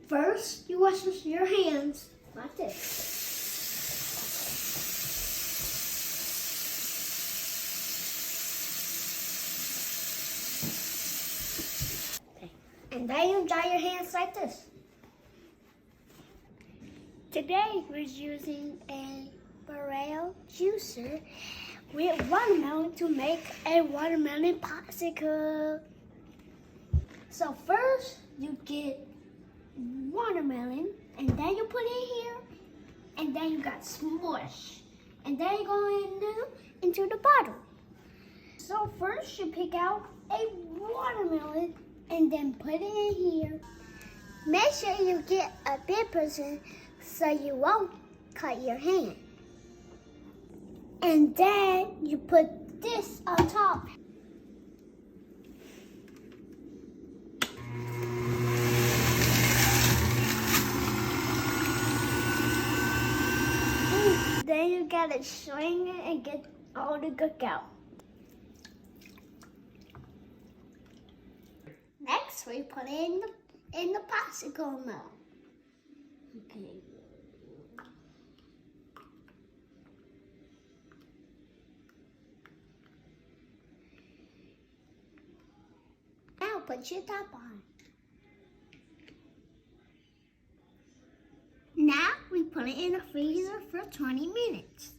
First, you wash your hands like this. And then you dry your hands like this. Today we're using a Breville Juicer with watermelon to make a watermelon popsicle. So first you get watermelon and then you put it here and then you got smush and then you go into the bottle. So first you pick out a watermelon and then put it in here. Make sure you get a big person so you won't cut your hand. And then you put this on top. Then you gotta swing it and get all the gook out. Next, we put it in the popsicle mouth. Okay. Now put your top on. Now we put it in the freezer for 20 minutes.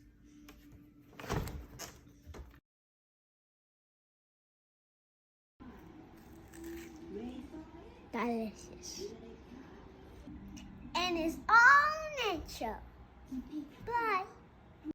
Delicious. And it's all natural. Bye.